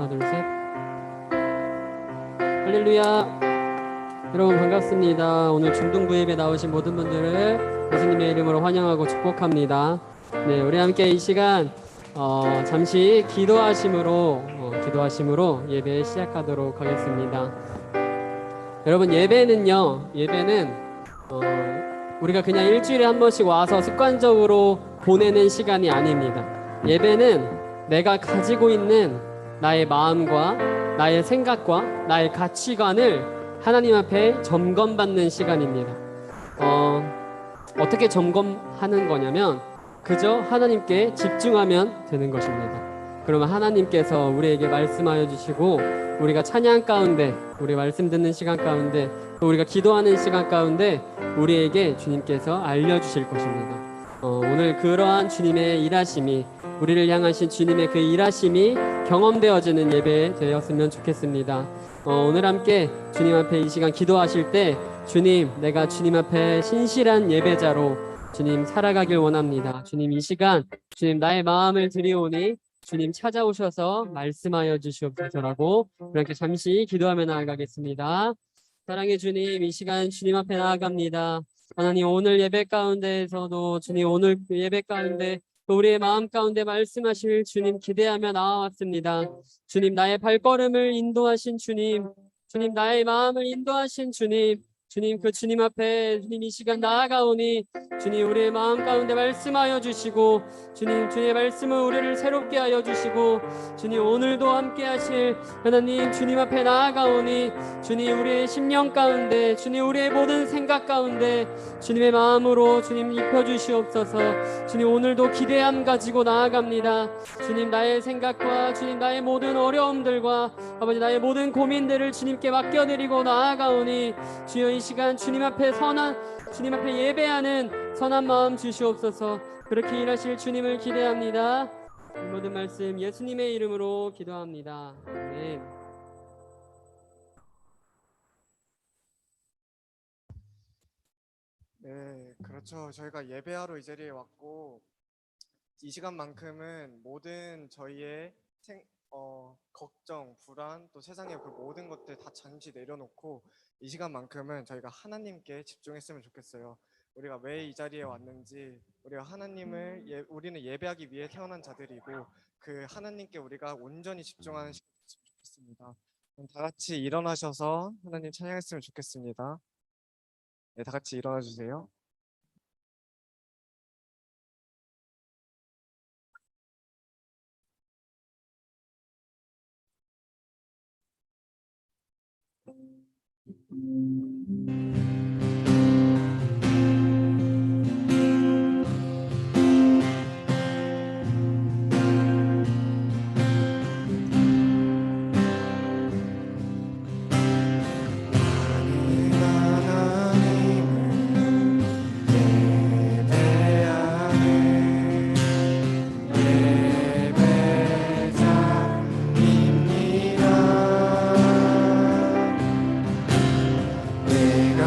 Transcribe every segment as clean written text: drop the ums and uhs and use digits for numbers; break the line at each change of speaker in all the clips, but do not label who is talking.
하나 둘 셋. 할렐루야. 여러분 반갑습니다. 오늘 중등부 예배 나오신 모든 분들을 예수님의 이름으로 환영하고 축복합니다. 네, 우리 함께 이 시간 잠시 기도하심으로 예배 시작하도록 하겠습니다. 여러분, 예배는 우리가 그냥 일주일에 한 번씩 와서 습관적으로 보내는 시간이 아닙니다. 예배는 내가 가지고 있는 나의 마음과 나의 생각과 나의 가치관을 하나님 앞에 점검받는 시간입니다. 어떻게 점검하는 거냐면 그저 하나님께 집중하면 되는 것입니다. 그러면 하나님께서 우리에게 말씀하여 주시고, 우리가 찬양 가운데, 우리 말씀 듣는 시간 가운데, 또 우리가 기도하는 시간 가운데 우리에게 주님께서 알려주실 것입니다. 오늘 그러한 주님의 일하심이, 우리를 향하신 주님의 그 일하심이 경험되어지는 예배 되었으면 좋겠습니다. 오늘 함께 주님 앞에 이 시간 기도하실 때, 주님, 내가 주님 앞에 신실한 예배자로 주님 살아가길 원합니다. 주님, 이 시간 주님 나의 마음을 드리오니 주님 찾아오셔서 말씀하여 주시옵소서라고 그렇게 잠시 기도하며 나아가겠습니다. 사랑의 주님, 이 시간 주님 앞에 나아갑니다. 하나님, 오늘 예배 가운데에서도 주님, 오늘 예배 가운데 또 우리의 마음 가운데 말씀하실 주님 기대하며 나아왔습니다. 주님, 나의 발걸음을 인도하신 주님, 주님, 나의 마음을 인도하신 주님, 주님, 그 주님 앞에 주님 이 시간 나아가오니 주님, 우리의 마음 가운데 말씀하여 주시고, 주님, 주의 말씀은 우리를 새롭게 하여 주시고, 주님, 오늘도 함께 하실 하나님 주님 앞에 나아가오니 주님, 우리의 심령 가운데, 주님, 우리의 모든 생각 가운데 주님의 마음으로 주님 입혀주시옵소서. 주님, 오늘도 기대함 가지고 나아갑니다. 주님, 나의 생각과 주님, 나의 모든 어려움들과 아버지, 나의 모든 고민들을 주님께 맡겨드리고 나아가오니 주여, 이 시간 주님 앞에 주님 앞에 예배하는 선한 마음 주시옵소서. 그렇게 일하실 주님을 기대합니다. 모든 말씀 예수님의 이름으로 기도합니다. 아멘.
네, 그렇죠. 저희가 예배하러 이 자리에 왔고, 이 시간만큼은 모든 저희의 걱정, 불안, 또 세상의 그 모든 것들 다 잠시 내려놓고 이 시간만큼은 저희가 하나님께 집중했으면 좋겠어요. 우리가 왜 이 자리에 왔는지, 우리가 우리는 예배하기 위해 태어난 자들이고 그 하나님께 우리가 온전히 집중하는 시간이 됐으면 좋겠습니다. 그럼 다 같이 일어나셔서 하나님 찬양했으면 좋겠습니다. 네, 다 같이 일어나 주세요.
내가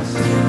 완전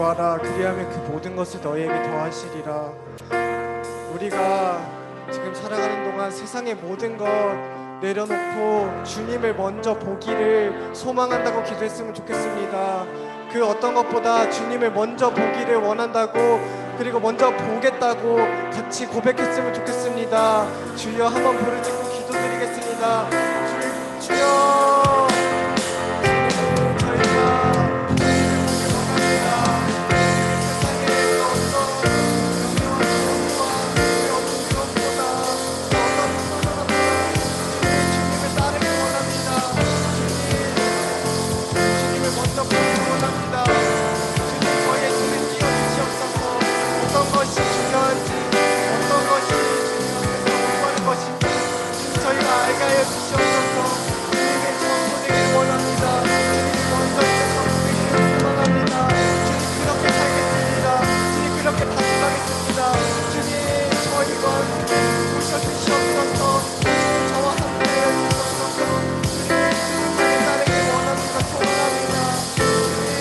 구하라. 그리하면 그 모든 것을 너희에게 더하시리라. 우리가 지금 살아가는 동안 세상의 모든 것 내려놓고 주님을 먼저 보기를 소망한다고 기도했으면 좋겠습니다. 그 어떤 것보다 주님을 먼저 보기를 원한다고, 그리고 먼저 보겠다고 같이 고백했으면 좋겠습니다. 주여, 한번 불을 짓고 기도드리겠습니다. 주여, 저희가 주님을 원합니다. 세상의 어떤 명령과 어떤 것보다 어떤 사람보다 주님을 따르기 원합니다. 주님을 먼저 보기 원합니다. 주님, 저희의 손을 띄워주시옵소서. 어떤 것이 중요한지, 어떤 것이 주님 앞에서 원하는 것인지 저희가 알게 하여 주시옵소서. 주님의 전부되기를 원합니다. 주님 먼저 있는 전부되기를 소망합니다. 주님, 그렇게 살겠습니다. 주님, 그렇게 다짐하겠습니다. 주님, 저희와 오셔주시옵소서. 주님, 저와 함께 해주시옵소서. 주님, 주님을 따르기 원합니다. 소원합니다. 주님,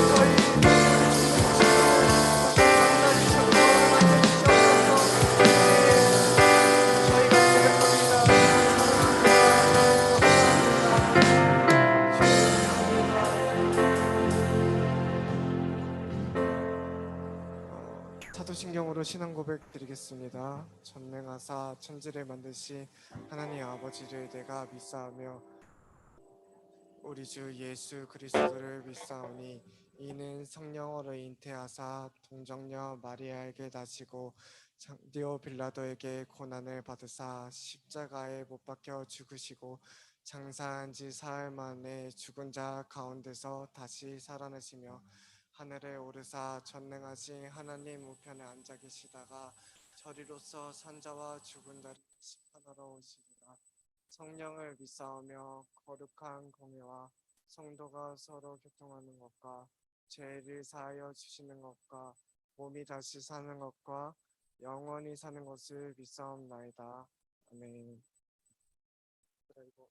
저희 만나주셔서 만나주시옵소서. 저희가 고백합니다. 사도신경으로 신앙 고백 드리겠습니다. 전능하사 천지를 만드신 하나님 아버지를 내가 믿사오며 우리 주 예수 그리스도를 믿사오니 이는 성령으로 잉태하사 동정녀 마리아에게 나시고 장디오 빌라도에게 고난을 받으사 십자가에 못 박혀 죽으시고 장사한 지 사흘 만에 죽은 자 가운데서 다시 살아나시며 하늘에 오르사 전능하신 하나님 우편에 앉아 계시다가 저리로서 산자와 죽은 자를 심판하러 오시리라. 성령을 믿사오며 거룩한 공예와 성도가 서로 교통하는 것과 죄를 사하여 주시는 것과 몸이 다시 사는 것과 영원히 사는 것을 믿사옵나이다. 아멘. 그리고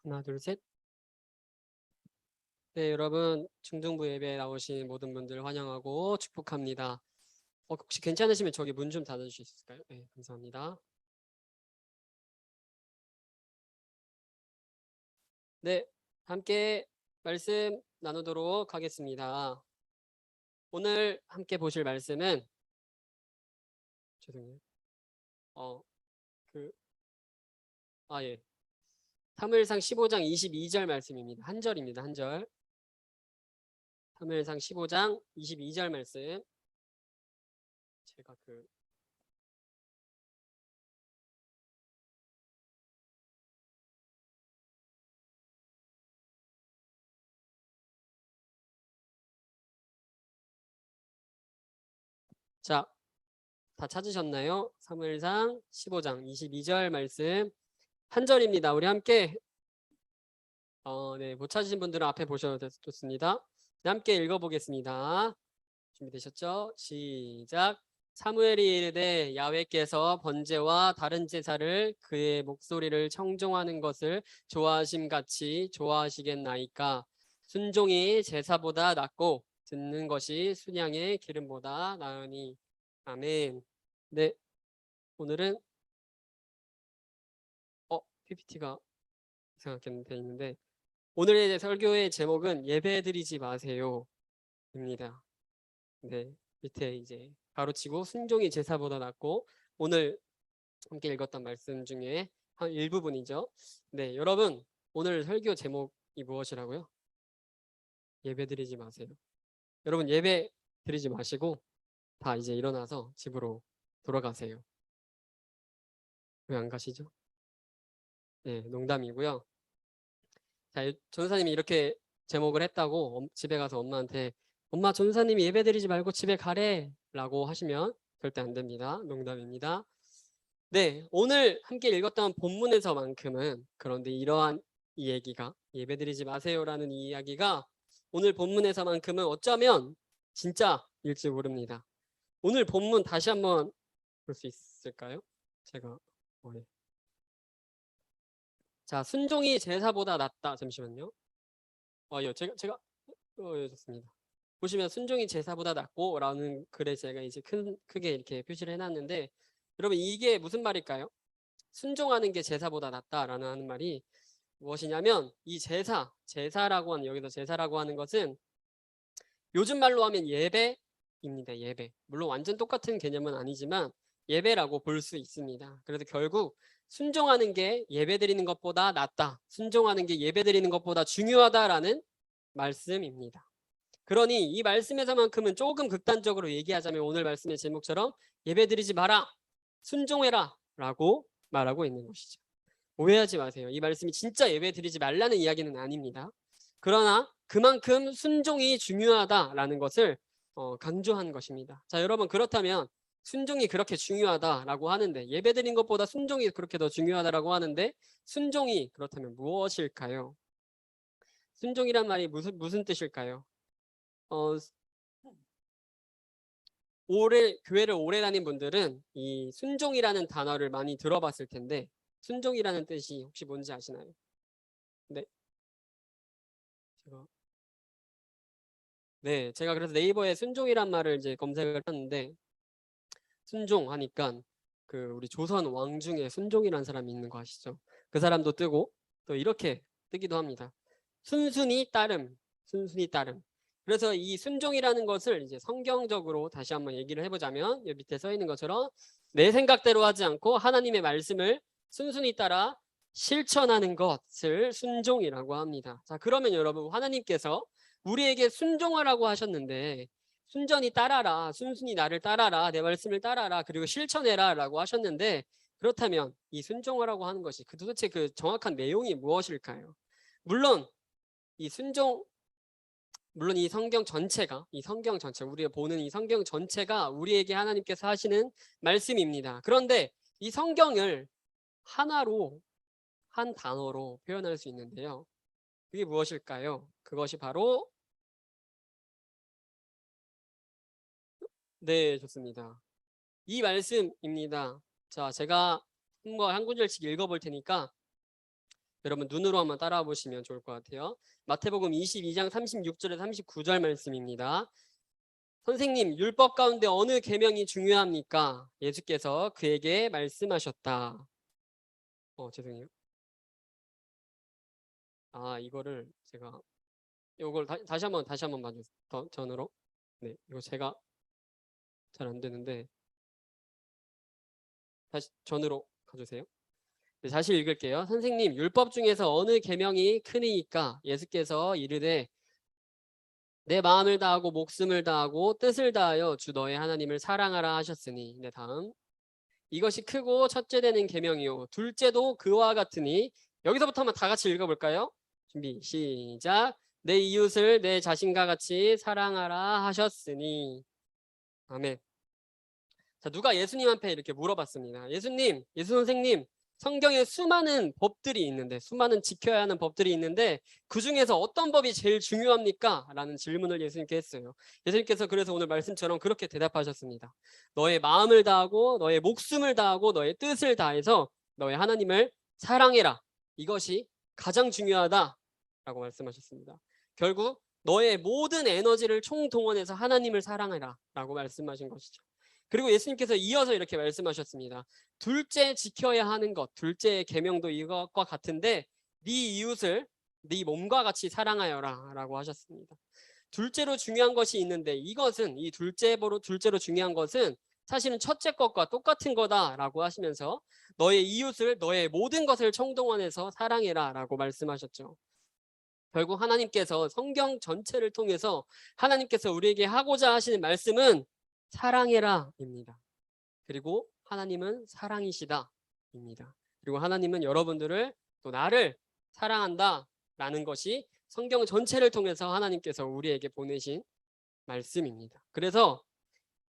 하나, 둘, 셋. 네, 여러분 중등부 예배에 나오신 모든 분들 환영하고 축복합니다. 혹시 괜찮으시면 저기 문 좀 닫아주실 수 있을까요? 네, 감사합니다. 네, 함께 말씀 나누도록 하겠습니다. 오늘 함께 보실 말씀은 죄송해요. 예. 사무엘상 15장 22절 말씀입니다. 한 절입니다. 한 절. 사무엘상 15장 22절 말씀. 제가 자, 다 찾으셨나요? 사무엘상 15장 22절 말씀 한 절입니다. 우리 함께 네, 못 찾으신 분들은 앞에 보셔도 좋습니다. 네, 함께 읽어보겠습니다. 준비되셨죠? 시작. 사무엘이 이르되 야훼께서 번제와 다른 제사를 그의 목소리를 청종하는 것을 좋아하심 같이 좋아하시겠나이까. 순종이 제사보다 낫고 듣는 것이 순양의 기름보다 나으니. 아멘. 네, 오늘은 PPT가 이상하게 돼 있는데 오늘의 설교의 제목은 예배드리지 마세요 입니다. 네, 밑에 이제 가로치고 순종이 제사보다 낫고, 오늘 함께 읽었던 말씀 중에 한 일부분이죠. 네, 여러분 오늘 설교 제목이 무엇이라고요? 예배드리지 마세요. 여러분 예배 드리지 마시고 다 이제 일어나서 집으로 돌아가세요. 왜 안 가시죠? 네, 농담이고요. 자, 전사님이 이렇게 제목을 했다고 집에 가서 엄마한테 엄마 전사님이 예배드리지 말고 집에 가래 라고 하시면 절대 안 됩니다. 농담입니다. 네, 오늘 함께 읽었던 본문에서만큼은 그런데 이러한 이 얘기가 예배드리지 마세요라는 이 이야기가 오늘 본문에서만큼은 어쩌면 진짜일지 모릅니다. 오늘 본문 다시 한번 볼 수 있을까요? 제가 네. 자, 순종이 제사보다 낫다. 잠시만요. 예, 제가 예, 좋습니다. 보시면 순종이 제사보다 낫고라는 글에 제가 이제 크게 이렇게 표시를 해놨는데 여러분 이게 무슨 말일까요? 순종하는 게 제사보다 낫다라는 하는 말이 무엇이냐면 이 제사라고 하는 여기서 제사라고 하는 것은 요즘 말로 하면 예배입니다. 예배. 물론 완전 똑같은 개념은 아니지만 예배라고 볼 수 있습니다. 그래서 결국 순종하는 게 예배드리는 것보다 낫다. 순종하는 게 예배드리는 것보다 중요하다라는 말씀입니다. 그러니 이 말씀에서만큼은 조금 극단적으로 얘기하자면 오늘 말씀의 제목처럼 예배드리지 마라, 순종해라 라고 말하고 있는 것이죠. 오해하지 마세요. 이 말씀이 진짜 예배드리지 말라는 이야기는 아닙니다. 그러나 그만큼 순종이 중요하다라는 것을 강조한 것입니다. 자, 여러분 그렇다면 순종이 그렇게 중요하다라고 하는데 예배드린 것보다 순종이 그렇게 더 중요하다라고 하는데 순종이 그렇다면 무엇일까요? 순종이란 말이 무슨 뜻일까요? 교회를 오래 다닌 분들은 이 순종이라는 단어를 많이 들어봤을 텐데 순종이라는 뜻이 혹시 뭔지 아시나요? 네. 제가 그래서 네이버에 순종이란 말을 이제 검색을 했는데 순종하니까 그 우리 조선 왕 중에 순종이라는 사람이 있는 거 아시죠? 그 사람도 뜨고 또 이렇게 뜨기도 합니다. 순순히 따름, 순순히 따름. 그래서 이 순종이라는 것을 이제 성경적으로 다시 한번 얘기를 해보자면 여기 밑에 써 있는 것처럼 내 생각대로 하지 않고 하나님의 말씀을 순순히 따라 실천하는 것을 순종이라고 합니다. 자, 그러면 여러분 하나님께서 우리에게 순종하라고 하셨는데 순전히 따라라, 순순히 나를 따라라, 내 말씀을 따라라, 그리고 실천해라 라고 하셨는데 그렇다면 이 순종하라고 하는 것이 도대체 그 정확한 내용이 무엇일까요? 물론 이 성경 전체가 우리가 보는 이 성경 전체가 우리에게 하나님께서 하시는 말씀입니다. 그런데 이 성경을 하나로 한 단어로 표현할 수 있는데요. 그게 무엇일까요? 그것이 바로 네, 좋습니다. 이 말씀입니다. 자, 제가 한 구절씩 읽어볼 테니까 여러분 눈으로 한번 따라와 보시면 좋을 것 같아요. 마태복음 22장 36절에서 39절 말씀입니다. 선생님, 율법 가운데 어느 계명이 중요합니까? 예수께서 그에게 말씀하셨다. 죄송해요. 이거를 제가 이걸 다시 한번 봐주세요. 전으로. 네, 이거 제가 잘 안 되는데 다시 전으로 가주세요. 네, 다시 읽을게요. 선생님, 율법 중에서 어느 계명이 크니까? 예수께서 이르되 내 마음을 다하고 목숨을 다하고 뜻을 다하여 주 너의 하나님을 사랑하라 하셨으니. 네, 다음. 이것이 크고 첫째 되는 계명이요 둘째도 그와 같으니. 여기서부터 한번 다 같이 읽어볼까요? 준비 시작. 내 이웃을 내 자신과 같이 사랑하라 하셨으니. 아멘. 자, 누가 예수님한테 이렇게 물어봤습니다. 예수 선생님, 성경에 수많은 법들이 있는데, 수많은 지켜야 하는 법들이 있는데 그 중에서 어떤 법이 제일 중요합니까? 라는 질문을 예수님께 했어요. 예수님께서 그래서 오늘 말씀처럼 그렇게 대답하셨습니다. 너의 마음을 다하고 너의 목숨을 다하고 너의 뜻을 다해서 너의 하나님을 사랑해라. 이것이 가장 중요하다라고 말씀하셨습니다. 결국 너의 모든 에너지를 총동원해서 하나님을 사랑해라 라고 말씀하신 것이죠. 그리고 예수님께서 이어서 이렇게 말씀하셨습니다. 둘째 지켜야 하는 것, 둘째의 계명도 이것과 같은데 네 이웃을 네 몸과 같이 사랑하여라 라고 하셨습니다. 둘째로 중요한 것이 있는데 이것은 이 둘째로 중요한 것은 사실은 첫째 것과 똑같은 거다라고 하시면서 너의 이웃을 너의 모든 것을 총동원해서 사랑해라 라고 말씀하셨죠. 결국 하나님께서 성경 전체를 통해서 하나님께서 우리에게 하고자 하시는 말씀은 사랑해라입니다. 그리고 하나님은 사랑이시다입니다. 그리고 하나님은 여러분들을 또 나를 사랑한다라는 것이 성경 전체를 통해서 하나님께서 우리에게 보내신 말씀입니다. 그래서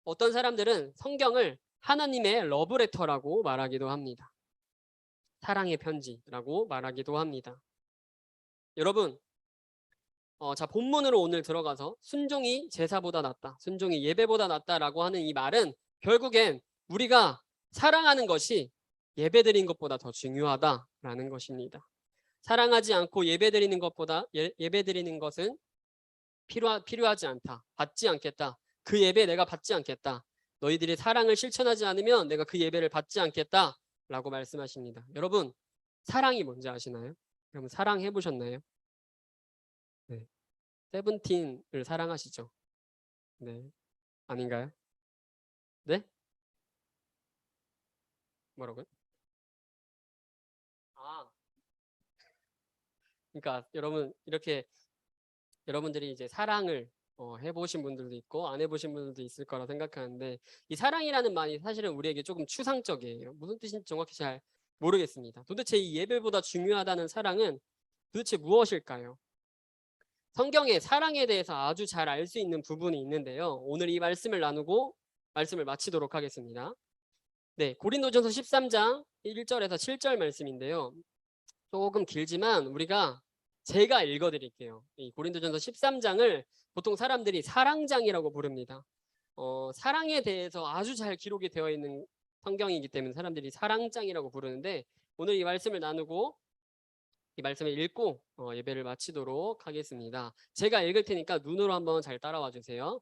어떤 사람들은 성경을 하나님의 러브레터라고 말하기도 합니다. 사랑의 편지라고 말하기도 합니다. 여러분, 자, 본문으로 오늘 들어가서 순종이 제사보다 낫다, 순종이 예배보다 낫다라고 하는 이 말은 결국엔 우리가 사랑하는 것이 예배드린 것보다 더 중요하다라는 것입니다. 사랑하지 않고 예배드리는 것보다 예배드리는 것은 필요하지 않다, 받지 않겠다, 그 예배 내가 받지 않겠다, 너희들이 사랑을 실천하지 않으면 내가 그 예배를 받지 않겠다 라고 말씀하십니다. 여러분, 사랑이 뭔지 아시나요? 여러분, 사랑해 보셨나요? 네. 세븐틴을 사랑하시죠? 네. 아닌가요? 네? 뭐라고요? 아, 그러니까 여러분, 이렇게 여러분들이 이제 사랑을 해보신 분들도 있고 안 해보신 분들도 있을 거라 생각하는데, 이 사랑이라는 말이 사실은 우리에게 조금 추상적이에요. 무슨 뜻인지 정확히 잘 모르겠습니다. 도대체 이 예배보다 중요하다는 사랑은 도대체 무엇일까요? 성경에 사랑에 대해서 아주 잘 알 수 있는 부분이 있는데요. 오늘 이 말씀을 나누고 말씀을 마치도록 하겠습니다. 네, 고린도전서 13장 1절에서 7절 말씀인데요. 조금 길지만 제가 읽어드릴게요. 이 고린도전서 13장을 보통 사람들이 사랑장이라고 부릅니다. 사랑에 대해서 아주 잘 기록이 되어 있는 성경이기 때문에 사람들이 사랑장이라고 부르는데, 오늘 이 말씀을 나누고 이 말씀을 읽고 예배를 마치도록 하겠습니다. 제가 읽을 테니까 눈으로 한번 잘 따라와 주세요.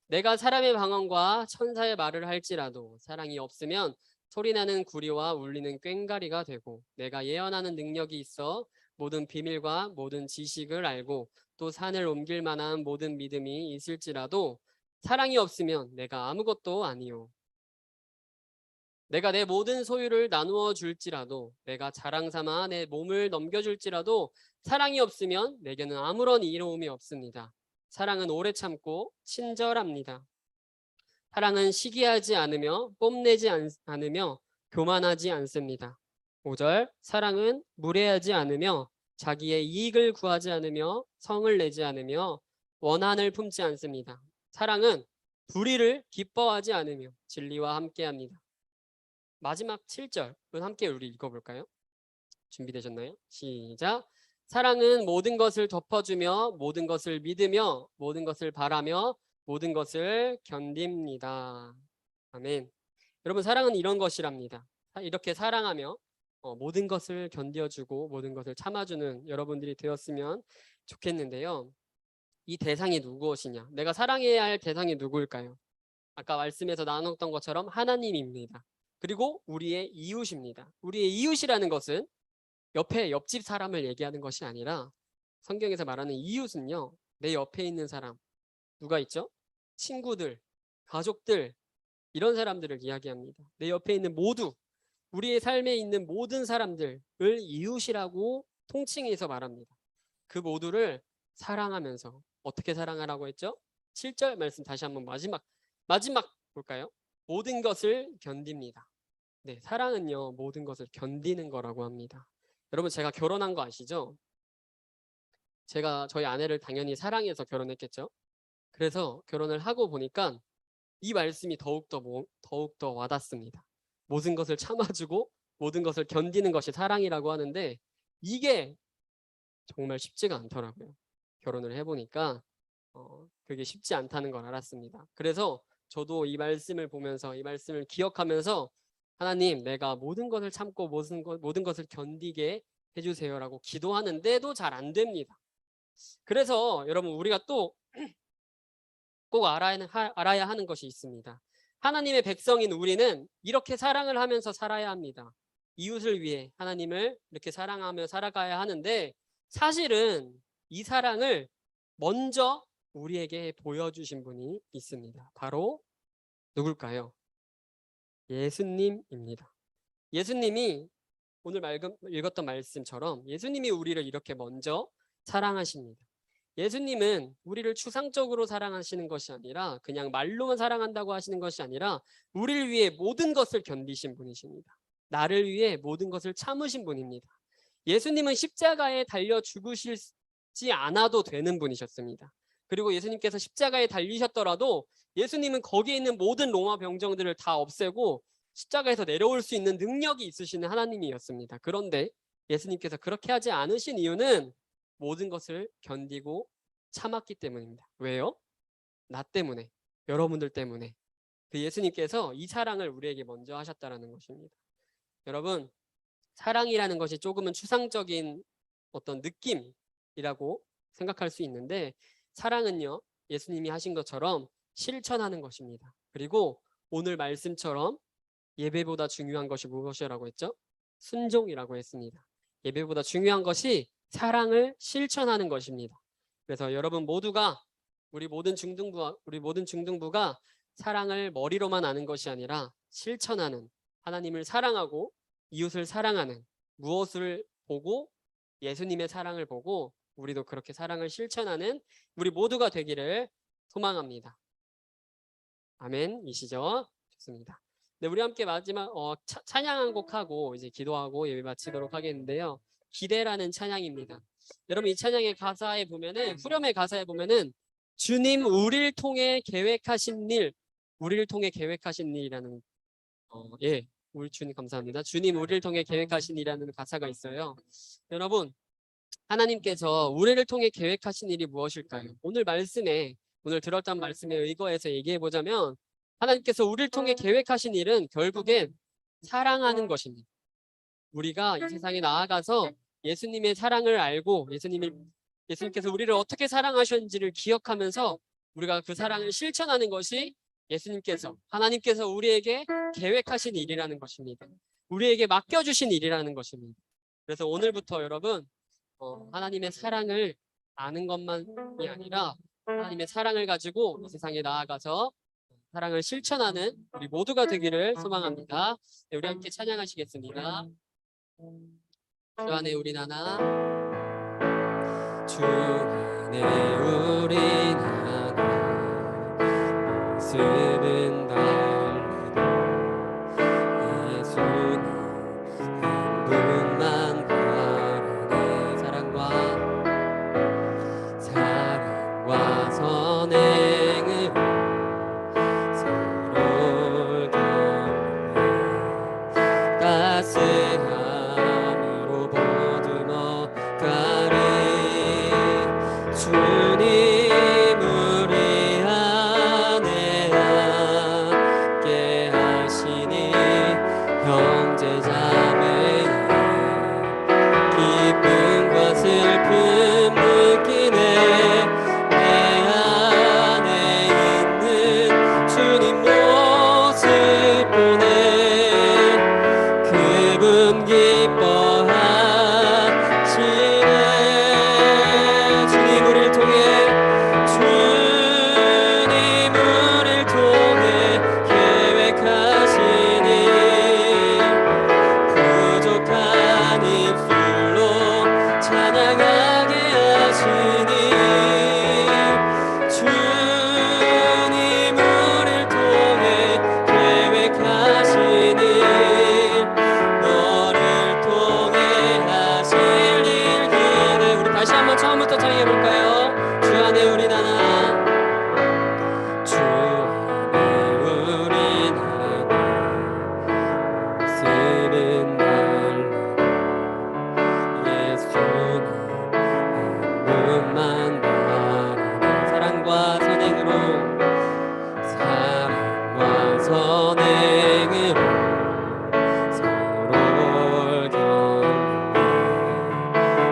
내가 사람의 방언과 천사의 말을 할지라도 사랑이 없으면 소리나는 구리와 울리는 꽹과리가 되고, 내가 예언하는 능력이 있어 모든 비밀과 모든 지식을 알고 또 산을 옮길 만한 모든 믿음이 있을지라도 사랑이 없으면 내가 아무것도 아니요. 내가 내 모든 소유를 나누어 줄지라도, 내가 자랑 삼아 내 몸을 넘겨줄지라도 사랑이 없으면 내게는 아무런 이로움이 없습니다. 사랑은 오래 참고 친절합니다. 사랑은 시기하지 않으며 뽐내지 않으며 교만하지 않습니다. 5절, 사랑은 무례하지 않으며 자기의 이익을 구하지 않으며 성을 내지 않으며 원한을 품지 않습니다. 사랑은 불의를 기뻐하지 않으며 진리와 함께합니다. 마지막 7절 함께 우리 읽어볼까요? 준비되셨나요? 시작. 사랑은 모든 것을 덮어주며 모든 것을 믿으며 모든 것을 바라며 모든 것을 견딥니다. 아멘. 여러분, 사랑은 이런 것이랍니다. 이렇게 사랑하며 모든 것을 견뎌주고 모든 것을 참아주는 여러분들이 되었으면 좋겠는데요. 이 대상이 누구시냐? 내가 사랑해야 할 대상이 누구일까요? 아까 말씀에서 나눴던 것처럼 하나님입니다. 그리고 우리의 이웃입니다. 우리의 이웃이라는 것은 옆집 사람을 얘기하는 것이 아니라, 성경에서 말하는 이웃은요, 내 옆에 있는 사람, 누가 있죠? 친구들, 가족들, 이런 사람들을 이야기합니다. 내 옆에 있는 모두, 우리의 삶에 있는 모든 사람들을 이웃이라고 통칭해서 말합니다. 그 모두를 사랑하면서, 어떻게 사랑하라고 했죠? 7절 말씀 다시 한번 마지막 볼까요? 모든 것을 견딥니다. 네, 사랑은요, 모든 것을 견디는 거라고 합니다. 여러분, 제가 결혼한 거 아시죠? 제가 저희 아내를 당연히 사랑해서 결혼했겠죠? 그래서 결혼을 하고 보니까 이 말씀이 더욱더 와닿습니다. 모든 것을 참아주고 모든 것을 견디는 것이 사랑이라고 하는데, 이게 정말 쉽지가 않더라고요. 결혼을 해보니까 그게 쉽지 않다는 걸 알았습니다. 그래서 저도 이 말씀을 보면서, 이 말씀을 기억하면서, 하나님, 내가 모든 것을 참고 모든 것을 견디게 해주세요라고 기도하는데도 잘 안 됩니다. 그래서 여러분, 우리가 또 꼭 알아야 하는 것이 있습니다. 하나님의 백성인 우리는 이렇게 사랑을 하면서 살아야 합니다. 이웃을 위해 하나님을 이렇게 사랑하며 살아가야 하는데, 사실은 이 사랑을 먼저 우리에게 보여주신 분이 있습니다. 바로 누굴까요? 예수님입니다. 예수님이 오늘 읽었던 말씀처럼 예수님이 우리를 이렇게 먼저 사랑하십니다. 예수님은 우리를 추상적으로 사랑하시는 것이 아니라 그냥 말로만 사랑한다고 하시는 것이 아니라 우리를 위해 모든 것을 견디신 분이십니다. 나를 위해 모든 것을 참으신 분입니다. 예수님은 십자가에 달려 죽으시지 않아도 되는 분이셨습니다. 그리고 예수님께서 십자가에 달리셨더라도 예수님은 거기에 있는 모든 로마 병정들을 다 없애고 십자가에서 내려올 수 있는 능력이 있으시는 하나님이었습니다. 그런데 예수님께서 그렇게 하지 않으신 이유는 모든 것을 견디고 참았기 때문입니다. 왜요? 나 때문에, 여러분들 때문에. 그 예수님께서 이 사랑을 우리에게 먼저 하셨다는 것입니다. 여러분, 사랑이라는 것이 조금은 추상적인 어떤 느낌이라고 생각할 수 있는데, 사랑은요, 예수님이 하신 것처럼 실천하는 것입니다. 그리고 오늘 말씀처럼 예배보다 중요한 것이 무엇이라고 했죠? 순종이라고 했습니다. 예배보다 중요한 것이 사랑을 실천하는 것입니다. 그래서 여러분 모두가 우리 모든 중등부가 사랑을 머리로만 아는 것이 아니라 실천하는, 하나님을 사랑하고 이웃을 사랑하는, 무엇을 보고 예수님의 사랑을 보고 우리도 그렇게 사랑을 실천하는 우리 모두가 되기를 소망합니다. 아멘이시죠? 좋습니다. 네, 우리 함께 마지막 찬양 한 곡 하고 이제 기도하고 예배 마치도록 하겠는데요. 기대라는 찬양입니다. 여러분, 이 찬양의 가사에 보면은, 후렴의 가사에 보면은 주님 우리를 통해 계획하신 일, 우리를 통해 계획하신 일이라는 우리 주님 감사합니다. 주님 우리를 통해 계획하신 일이라는 가사가 있어요. 여러분, 하나님께서 우리를 통해 계획하신 일이 무엇일까요? 오늘 들었던 말씀에 의거해서 얘기해 보자면, 하나님께서 우리를 통해 계획하신 일은 결국엔 사랑하는 것입니다. 우리가 이 세상에 나아가서 예수님의 사랑을 알고 예수님께서 우리를 어떻게 사랑하셨는지를 기억하면서 우리가 그 사랑을 실천하는 것이 하나님께서 우리에게 계획하신 일이라는 것입니다. 우리에게 맡겨주신 일이라는 것입니다. 그래서 오늘부터 여러분, 하나님의 사랑을 아는 것만이 아니라 하나님의 사랑을 가지고 이 세상에 나아가서 사랑을 실천하는 우리 모두가 되기를 소망합니다. 네, 우리 함께 찬양하시겠습니다. 주 안에 우리 하나, 주 안에 우리 하나, 모습은 달라도 예수님 한 분만 바라네. 사랑과 선행으로 서로를 돕네. 따스함으로 보듬어가리. 주님 우리 안에 함께 하시니 형제자매 기쁨과 슬픔 느끼네. 내 안에 있는 주님 모습 보네. 그분 기뻐하시네. 주님 우리를 통해 계획하시니 부족한 입술로 찬양하게 하시니. 주님 우리를 통해 계획하시니 너를 통해 하실 일 기대. 우리 다시 한번 처음부터 찬양해볼까요? 주 안에 우리 하나, 주 안에 우리 하나, 모습은 달라도 예수님 한 분만 바라네. 사랑과 선행으로 서로를 돕네.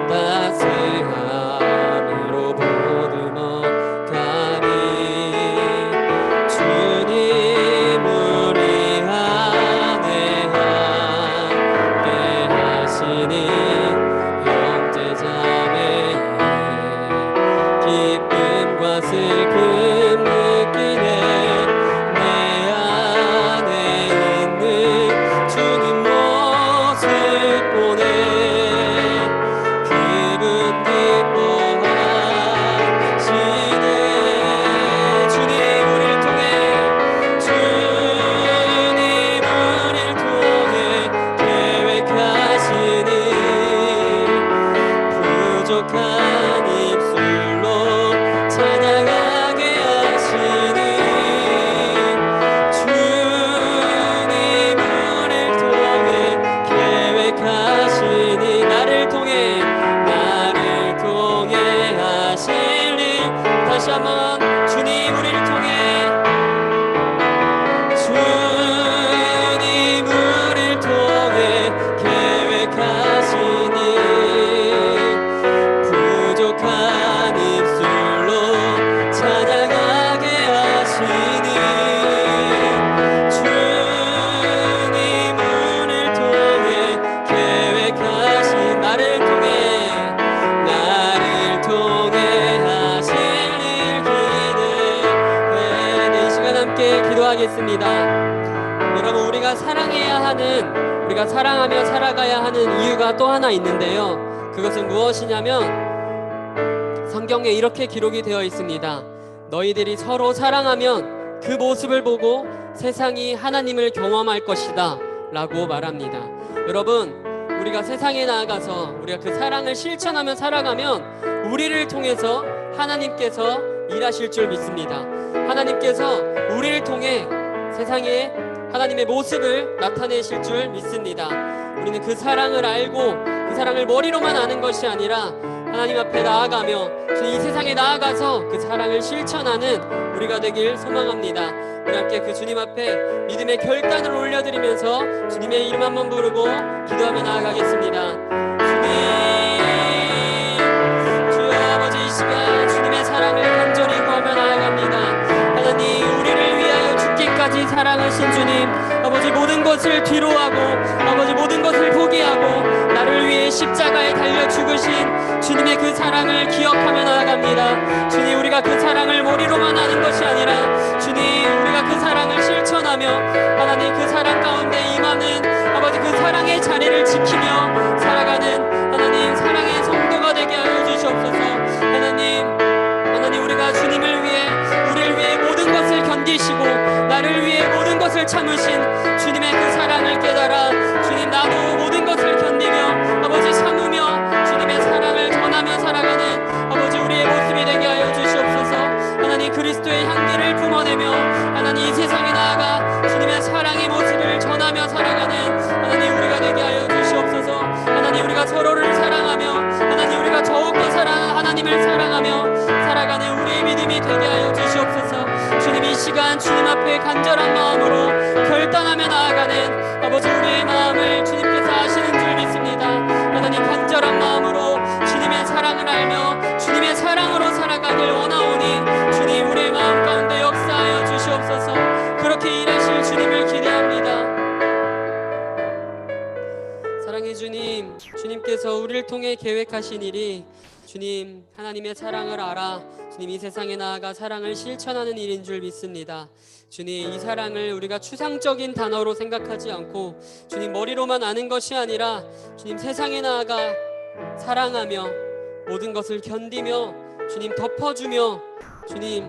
따스함으로 다시 한번 주님 우리를 통해 주님 우리를 통해 계획하시니 부족한 입술로 찬양하게 하시니 주님 우리를 통해 계획하신 나를 통해 하실 일 기대해. 이 시간 함께 기도하겠습니다. 여러분, 우리가 사랑하며 살아가야 하는 이유가 또 하나 있는데요, 그것은 무엇이냐면 성경에 이렇게 기록이 되어 있습니다. 너희들이 서로 사랑하면 그 모습을 보고 세상이 하나님을 경험할 것이다 라고 말합니다. 여러분, 우리가 세상에 나아가서 우리가 그 사랑을 실천하며 살아가면 우리를 통해서 하나님께서 일하실 줄 믿습니다. 하나님께서 우리를 통해 세상에 하나님의 모습을 나타내실 줄 믿습니다. 우리는 그 사랑을 알고 그 사랑을 머리로만 아는 것이 아니라 하나님 앞에 나아가며 이 세상에 나아가서 그 사랑을 실천하는 우리가 되길 소망합니다. 우리 함께 그 주님 앞에 믿음의 결단을 올려드리면서 주님의 이름 한번 부르고 기도하며 나아가겠습니다. 주님, 주여 아버지, 이 시간 주님의 사랑을 간절히 구하며 나아갑니다. 하나님, 우리를 위하여 죽기까지 사랑하신 주님, 아버지, 모든 것을 뒤로하고 아버지 모든 것을 포기하고 나를 위해 십자가에 달려 죽으신 주님의 그 사랑을 기억하며 나아갑니다. 주님, 우리가 그 사랑을 머리로만 아는 것이 아니라 주님, 우리가 그 사랑을 실천하며 하나님 그 사랑 가운데 임하는 아버지 그 사랑의 자리를 지키며 살아가는 하나님 사랑의 성도가 되게 하여 주시옵소서. 하나님, 우리가 주님을 위해 우리를 위해 모든 것을 견디시고 나를 위해 모든 것을 참으신 주님의 그 사랑을 깨달아 주님, 나도 모든 것을 견디며 아버지 참으며 주님의 사랑을 전하며 살아가는 아버지 우리의 모습이 되게 하여 주시옵소서. 하나님, 그리스도의 향기를 품어내며 하나님 이 세상에 나아가 주님의 사랑의 모습을 전하며 살아가는 하나님 우리가 되게 하여 주시옵소서. 하나님, 우리가 서로를 사랑하며 하나님 우리가 더욱더 하나님을 사랑하며 살아가는 우리의 믿음이 되게 하여 주시옵소서. 주님, 이 시간 주님 앞에 간절한 마음으로 결단하며 나아가는 아버지 우리의 마음을 주님께서 아시는 줄 믿습니다. 하나님, 간절한 마음으로 주님의 사랑을 알며 주님의 사랑으로 살아가길 원하오니 주님, 우리의 마음 가운데 역사하여 주시옵소서. 그렇게 일하실 주님을 기대합니다. 사랑의 주님, 주님께서 우리를 통해 계획하신 일이 주님 하나님의 사랑을 알아 주님 이 세상에 나아가 사랑을 실천하는 일인 줄 믿습니다. 주님, 이 사랑을 우리가 추상적인 단어로 생각하지 않고 주님 머리로만 아는 것이 아니라 주님 세상에 나아가 사랑하며 모든 것을 견디며 주님 덮어주며 주님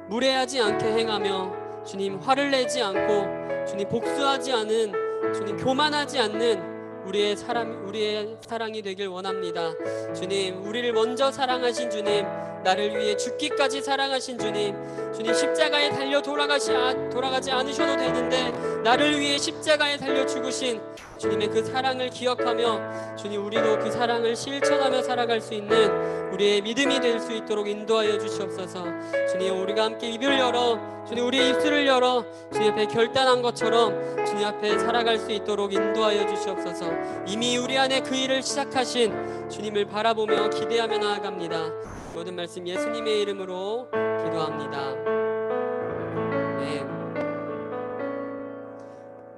무례하지 않게 행하며 주님 화를 내지 않고 주님 복수하지 않은 주님 교만하지 않는 우리의 사랑이 되길 원합니다. 주님, 우리를 먼저 사랑하신 주님, 나를 위해 죽기까지 사랑하신 주님, 주님 십자가에 달려 돌아가지 않으셔도 되는데 나를 위해 십자가에 달려 죽으신 주님의 그 사랑을 기억하며 주님, 우리도 그 사랑을 실천하며 살아갈 수 있는 우리의 믿음이 될 수 있도록 인도하여 주시옵소서. 주님, 우리가 함께 입을 열어 주님 우리의 입술을 열어 주님 앞에 결단한 것처럼 주님 앞에 살아갈 수 있도록 인도하여 주시옵소서. 이미 우리 안에 그 일을 시작하신 주님을 바라보며 기대하며 나아갑니다. 모든 말씀 예수님의 이름으로 기도합니다.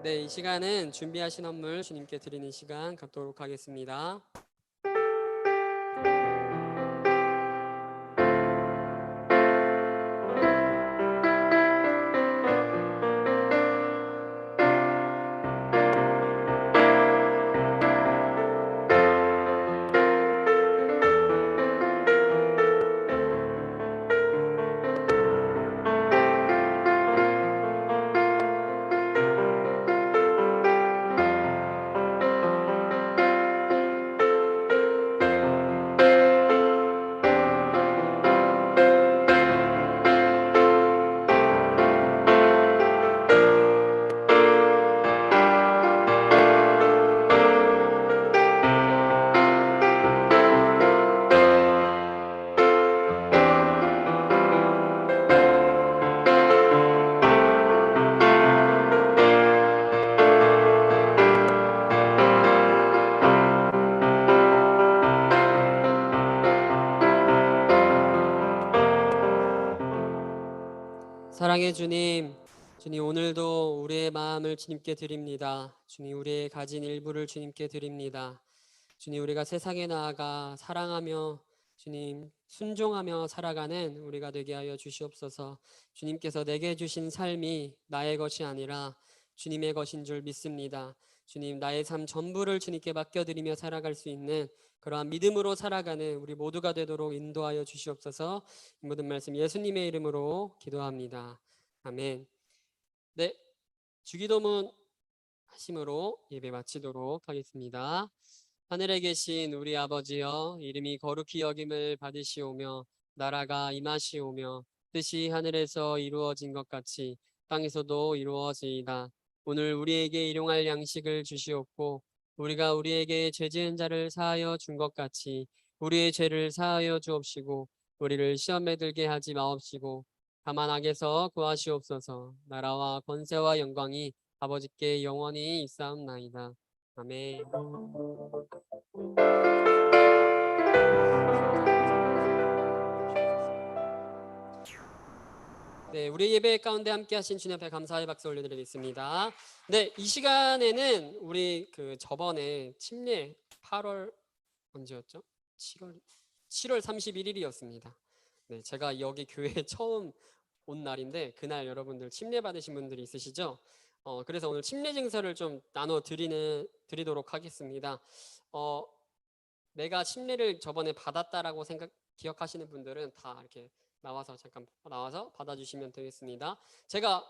네, 이 시간은 준비하신 선물 주님께 드리는 시간 갖도록 하겠습니다. 사랑의 주님, 주님 오늘도 우리의 마음을 주님께 드립니다. 주님 우리의 가진 일부를 주님께 드립니다. 주님 우리가 세상에 나아가 사랑하며 주님 순종하며 살아가는 우리가 되게 하여 주시옵소서. 주님께서 내게 주신 삶이 나의 것이 아니라 주님의 것인 줄 믿습니다. 주님 나의 삶 전부를 주님께 맡겨드리며 살아갈 수 있는 그러한 믿음으로 살아가는 우리 모두가 되도록 인도하여 주시옵소서. 이 모든 말씀 예수님의 이름으로 기도합니다. 아멘. 네, 주기도문 하심으로 예배 마치도록 하겠습니다. 하늘에 계신 우리 아버지여, 이름이 거룩히 여김을 받으시오며 나라가 임하시오며 뜻이 하늘에서 이루어진 것 같이 땅에서도 이루어지이다. 오늘 우리에게 일용할 양식을 주시옵고 우리가 우리에게 죄 지은 자를 사하여 준 것 같이 우리의 죄를 사하여 주옵시고 우리를 시험에 들게 하지 마옵시고 다만 악에서 구하시옵소서. 나라와 권세와 영광이 아버지께 영원히 있사옵나이다. 아멘. 네, 우리 예배 가운데 함께 하신 주님 앞에 감사의 박수 올려드리겠습니다. 네, 이 시간에는 우리 저번에 침례 8월 언제였죠? 7월 31일이었습니다. 네, 제가 여기 교회에 처음 온 날인데 그날 여러분들 침례 받으신 분들이 있으시죠? 그래서 오늘 침례 증서를 좀 나눠 드리도록 하겠습니다. 내가 침례를 저번에 받았다라고 기억하시는 분들은 다 이렇게 나와서 잠깐 나와서 받아주시면 되겠습니다. 제가